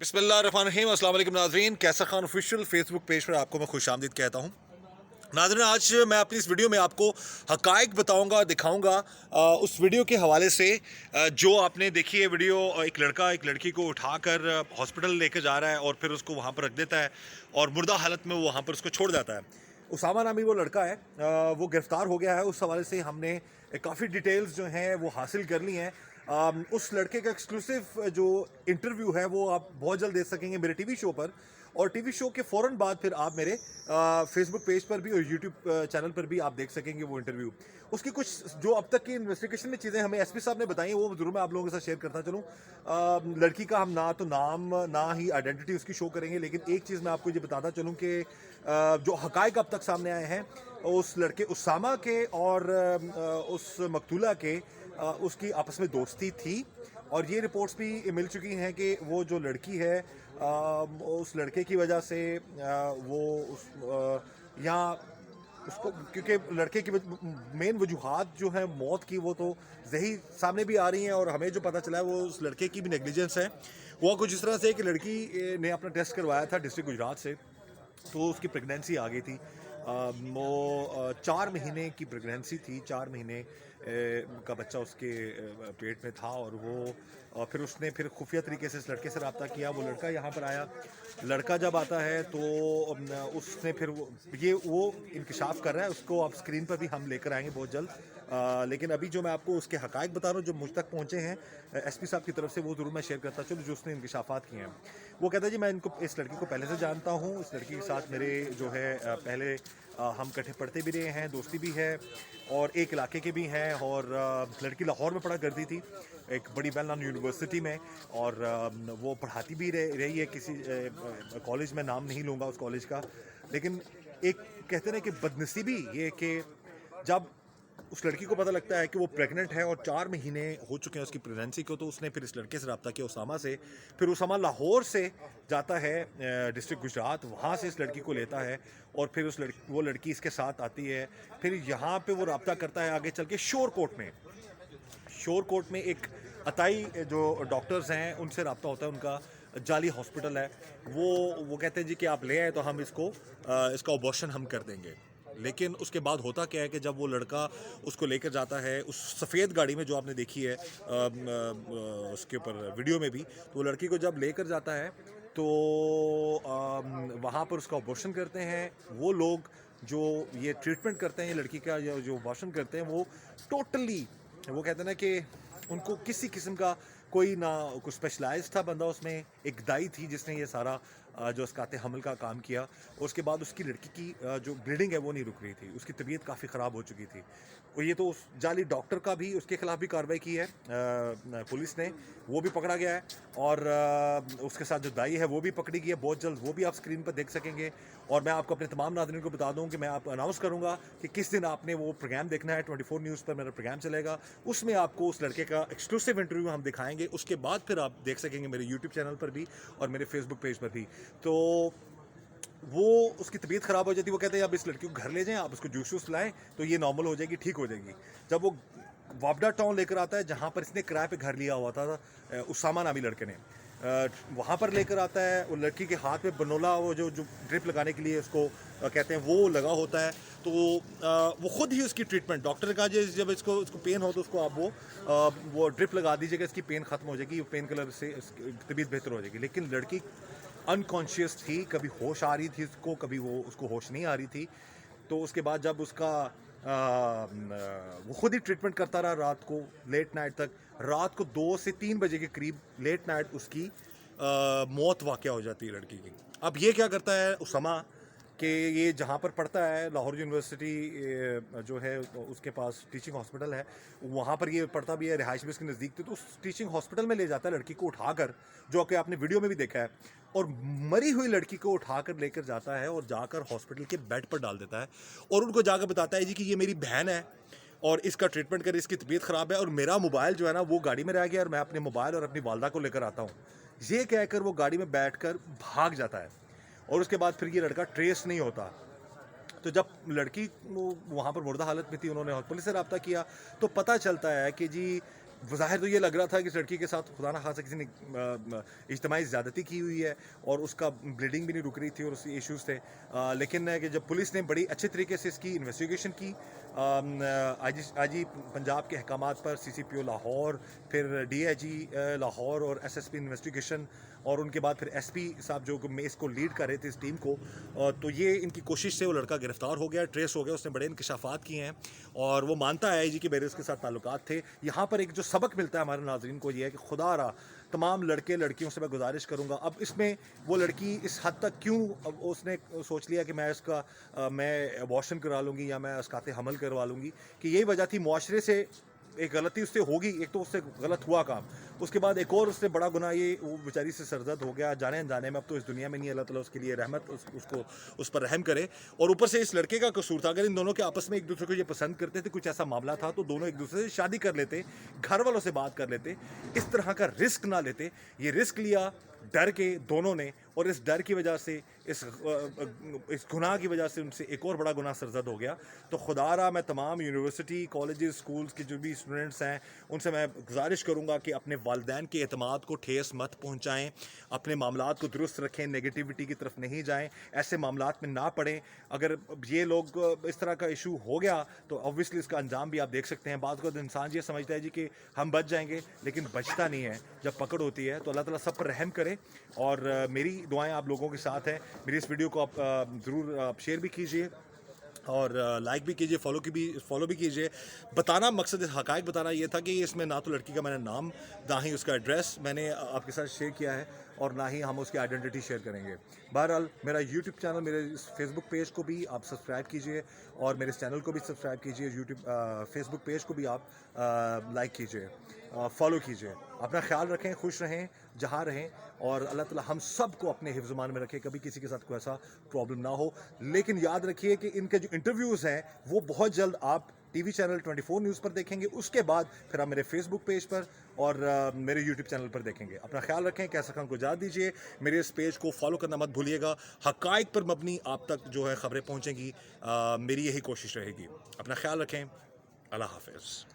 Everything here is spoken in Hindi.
बिस्मिल्लाहिर्रहमानिर्रहीम। अस्सलाम वालेकुम नाज़रीन, कैसर खान ऑफिशियल फेसबुक पेज पर आपको मैं खुशामदीद कहता हूँ। नाज़रीन, आज मैं अपनी इस वीडियो में आपको हकायक बताऊंगा, दिखाऊंगा। उस वीडियो के हवाले से जो आपने देखी है वीडियो, एक लड़का एक लड़की को उठाकर हॉस्पिटल लेकर जा रहा है और फिर उसको वहाँ पर रख देता है और मुर्दा हालत में वो वहाँ पर उसको छोड़ जाता है। उसामा नामी वो लड़का है, वो गिरफ्तार हो गया है। उस हवाले से हमने काफ़ी डिटेल्स जो हैं वो हासिल कर ली हैं। उस लड़के का एक्सक्लूसिव जो इंटरव्यू है वो आप बहुत जल्द देख सकेंगे मेरे टीवी शो पर, और टीवी शो के फ़ौरन बाद फिर आप मेरे फेसबुक पेज पर भी और यूट्यूब चैनल पर भी आप देख सकेंगे वो इंटरव्यू। उसकी कुछ जो अब तक की इन्वेस्टिगेशन में चीज़ें हमें एसपी साहब ने बताई वो ज़रूर मैं आप लोगों के साथ शेयर करता चलूँ। लड़की का हम ना तो नाम ना ही आइडेंटिटी उसकी शो करेंगे, लेकिन एक चीज़ मैं आपको ये बताता चलूँ कि जो हकायक अब तक सामने आए हैं उस लड़के उसामा के और उस मकतूला के, उसकी आपस में दोस्ती थी। और ये रिपोर्ट्स भी मिल चुकी हैं कि वो जो लड़की है, उस लड़के की वजह से वो उस यहाँ उसको, क्योंकि लड़के की मेन वजूहात जो है मौत की वो तो यही सामने भी आ रही हैं, और हमें जो पता चला है वो उस लड़के की भी नेग्लिजेंस है। वो कुछ इस तरह से कि लड़की ने अपना टेस्ट करवाया था डिस्ट्रिक्ट गुजरात से, तो उसकी प्रेगनेंसी आ गई थी। वो 4 महीने की प्रेगनेंसी थी, 4 महीने का बच्चा उसके पेट में था। और वो फिर उसने फिर खुफिया तरीके से इस लड़के से रब्ता किया। वो लड़का यहाँ पर आया। लड़का जब आता है तो उसने फिर वो इंकशाफ कर रहा है। उसको आप स्क्रीन पर भी हम लेकर आएंगे बहुत जल्द। लेकिन अभी जो मैं आपको उसके हकायक बता रहा हूँ जो मुझ तक पहुँचे हैं एसपी साहब की तरफ से, वो ज़रूर मैं शेयर करता चलूँ जो उसने इंकशाफात किए हैं। वो कहता है जी मैं इस लड़की को पहले से जानता हूँ। इस लड़की के साथ मेरे जो है पहले हम इकट्ठे पढ़ते भी रहे हैं, दोस्ती भी है, और एक इलाके के भी हैं। और लड़की लाहौर में पढ़ा करती थी एक बड़ी वेल नॉन यूनिवर्सिटी में, और वो पढ़ाती भी रही है किसी कॉलेज में, नाम नहीं लूँगा उस कॉलेज का। लेकिन एक कहते हैं कि बदनसीबी ये कि जब उस लड़की को पता लगता है कि वो प्रेग्नेंट है और 4 महीने हो चुके हैं उसकी प्रेगनेंसी को, तो उसने फिर इस लड़के से रब्ता किया, उसामा से। फिर उसामा लाहौर से जाता है डिस्ट्रिक्ट गुजरात, वहाँ से इस लड़की को लेता है और फिर वो लड़की इसके साथ आती है। फिर यहाँ पे वो रब्ता करता है आगे चल के शोर कोर्ट में। शोर कोर्ट में एक अताई जो डॉक्टर्स हैं उनसे रब्ता होता है, उनका जाली हॉस्पिटल है। वो कहते हैं जी कि आप ले आए तो हम इसका अबॉर्शन हम कर देंगे। लेकिन उसके बाद होता क्या है कि जब वो लड़का उसको लेकर जाता है उस सफ़ेद गाड़ी में जो आपने देखी है उसके ऊपर वीडियो में भी, तो वो लड़की को जब लेकर जाता है तो वहाँ पर उसका अबॉर्शन करते हैं। वो लोग जो ये ट्रीटमेंट करते हैं ये लड़की का, या जो अबॉर्शन करते हैं, वो टोटली, वो कहते हैं ना कि उनको किसी किस्म का कोई ना कुछ स्पेशलाइज था बंदा उसमें। एक दाई थी जिसने ये सारा जो इसकाते हमल का काम किया। और उसके बाद उसकी लड़की की जो ब्लीडिंग है वो नहीं रुक रही थी, उसकी तबीयत काफ़ी ख़राब हो चुकी थी। और ये तो उस जाली डॉक्टर का भी, उसके खिलाफ भी कार्रवाई की है पुलिस ने, वो भी पकड़ा गया है। और उसके साथ जो दाई है वो भी पकड़ी गई है बहुत जल्द, वो भी आप स्क्रीन पर देख सकेंगे। और मैं आपको अपने तमाम नाज़रीन को बता दूं कि मैं आपको अनाउंस करूंगा कि किस दिन आपने वो प्रोग्राम देखना है। 24 न्यूज़ पर मेरा प्रोग्राम चलेगा, उसमें आपको उस लड़के का एक्सक्लूसिव इंटरव्यू हम दिखाएंगे। उसके बाद फिर आप देख सकेंगे मेरे यूट्यूब चैनल पर भी और मेरे फेसबुक पेज पर भी। तो वो उसकी तबीयत ख़राब हो जाती है। वो कहते हैं आप इस लड़की को घर ले जाएं, आप उसको जूस वूस लाएं तो ये नॉर्मल हो जाएगी, ठीक हो जाएगी। जब वो वापडा टाउन लेकर आता है जहाँ पर इसने किराए पे घर लिया हुआ था उसामा नामी लड़के ने, वहाँ पर लेकर आता है। वो लड़की के हाथ में बनोला, वो जो जो ड्रिप लगाने के लिए उसको कहते हैं, वो लगा होता है। तो वो खुद ही उसकी ट्रीटमेंट, डॉक्टर ने कहा जब इसको पेन हो तो उसको आप वो ड्रिप लगा दीजिएगा, इसकी पेन ख़त्म हो जाएगी, पेन किलर से तबीयत बेहतर हो जाएगी। लेकिन लड़की अनकॉन्शियस थी, कभी होश आ रही थी उसको, कभी उसको होश नहीं आ रही थी। तो उसके बाद जब उसका वो खुद ही ट्रीटमेंट करता रहा रात को, लेट नाइट तक। रात को 2 से 3 बजे के करीब लेट नाइट उसकी मौत वाक़या हो जाती है लड़की की। अब ये क्या करता है उसामा कि ये जहाँ पर पढ़ता है लाहौर यूनिवर्सिटी जो है उसके पास टीचिंग हॉस्पिटल है, वहाँ पर ये पढ़ता भी है, रिहाइश भी इसके नज़दीक थी। तो उस टीचिंग हॉस्पिटल में ले जाता है लड़की को उठाकर, जो कि आपने वीडियो में भी देखा है। और मरी हुई लड़की को उठाकर लेकर जाता है और जाकर हॉस्पिटल के बेड पर डाल देता है और उनको जाकर बताता है जी कि ये मेरी बहन है और इसका ट्रीटमेंट कर, इसकी तबीयत ख़राब है और मेरा मोबाइल जो है ना वो गाड़ी में रह गया और मैं अपने मोबाइल और अपनी वालदा को लेकर आता हूँ। ये कहकर वो गाड़ी में बैठकर भाग जाता है और उसके बाद फिर ये लड़का ट्रेस नहीं होता। तो जब लड़की वहाँ पर मुर्दा हालत में थी, उन्होंने पुलिस से रब्ता किया तो पता चलता है कि जी ज़ाहिर तो ये लग रहा था कि इस लड़की के साथ खुदा ना खासा किसी ने इज्तिमाई ज़्यादती की हुई है और उसका ब्लीडिंग भी नहीं रुक रही थी और उसके इश्यूज़ थे। लेकिन कि जब पुलिस ने बड़ी अच्छे तरीके से इसकी इन्वेस्टिगेशन की, आईजी पंजाब के अहकामात पर सीसीपीओ लाहौर, फिर डीआईजी लाहौर और एसएसपी इन्वेस्टिगेशन, और उनके बाद फिर एसपी साहब जो मैं इसको लीड कर रहे थे इस टीम को, तो ये इनकी कोशिश से वो लड़का गिरफ्तार हो गया, ट्रेस हो गया, उसने बड़े इंकशाफात किए हैं और वो मानता है आईजी कि मेरे उसके साथ ताल्लुकात थे। यहाँ पर एक जो सबक मिलता है हमारे नाज़रीन को ये है कि खुदा रहा तमाम लड़के लड़कियों से मैं गुजारिश करूँगा, अब इसमें वो लड़की इस हद तक क्यों अब उसने सोच लिया कि मैं इसका मैं अबॉर्शन करा लूँगी या मैं उसका हमल करवा लूँगी, कि यही वजह थी मुआशरे से एक गलती उससे होगी, एक तो उससे गलत हुआ काम, उसके बाद एक और उससे बड़ा गुनाह ये वो बेचारी से सरजद हो गया, जाने अनजाने में, अब तो इस दुनिया में नहीं, अल्लाह ताला उसके लिए रहमत उसको उस पर रहम करे। और ऊपर से इस लड़के का कसूर था, अगर इन दोनों के आपस में एक दूसरे को ये पसंद करते थे, कुछ ऐसा मामला था, तो दोनों एक दूसरे से शादी कर लेते, घर वालों से बात कर लेते, इस तरह का रिस्क ना लेते। ये रिस्क लिया डर के दोनों ने, और इस डर की वजह से इस गुनाह की वजह से उनसे एक और बड़ा गुनाह सरजद हो गया। तो खुदारा मैं तमाम यूनिवर्सिटी, कॉलेजेस, स्कूल्स के जो भी स्टूडेंट्स हैं उनसे मैं गुजारिश करूँगा कि अपने वालिदैन के एतमाद को ठेस मत पहुँचाएँ, अपने मामलात को दुरुस्त रखें, नेगेटिविटी की तरफ नहीं जाएँ, ऐसे मामलात में ना पड़ें। अगर ये लोग इस तरह का इशू हो गया तो ऑब्वियसली इसका अंजाम भी आप देख सकते हैं। बाद को इंसान ये समझता है जी कि हम बच जाएंगे, लेकिन बचता नहीं है। जब पकड़ होती है तो अल्लाह ताला सब पर रहम करे, और मेरी दुआएं आप लोगों के साथ हैं। मेरी इस वीडियो को आप ज़रूर आप शेयर भी कीजिए और लाइक भी कीजिए, फॉलो भी कीजिए। बताना मकसद हक़ाइक़ बताना ये था कि इसमें ना तो लड़की का मैंने नाम, ना ही उसका एड्रेस मैंने आपके साथ शेयर किया है, और ना ही हम उसकी आइडेंटिटी शेयर करेंगे। बहरहाल मेरा यूट्यूब चैनल, मेरे इस फेसबुक पेज को भी आप सब्सक्राइब कीजिए, और मेरे इस चैनल को भी सब्सक्राइब कीजिए, यूट्यूब फेसबुक पेज को भी आप लाइक कीजिए, फॉलो कीजिए। अपना ख्याल रखें, खुश रहें जहाँ रहें, और अल्लाह ताला हम सब को अपने हिफ्ज़-ईमान में रखे, कभी किसी के साथ कोई ऐसा प्रॉब्लम ना हो। लेकिन याद रखिए कि इनके जो इंटरव्यूज़ हैं वो बहुत जल्द आप टीवी चैनल 24 न्यूज़ पर देखेंगे, उसके बाद फिर आप मेरे फेसबुक पेज पर और मेरे यूट्यूब चैनल पर देखेंगे। अपना ख्याल रखें, कैसर खान को इजाज़त दीजिए। मेरे इस पेज को फॉलो करना मत भूलिएगा। हक़ाइक़ पर मबनी आप तक जो है ख़बरें पहुँचेंगी, मेरी यही कोशिश रहेगी। अपना ख्याल रखें। अल्लाह हाफ़िज़।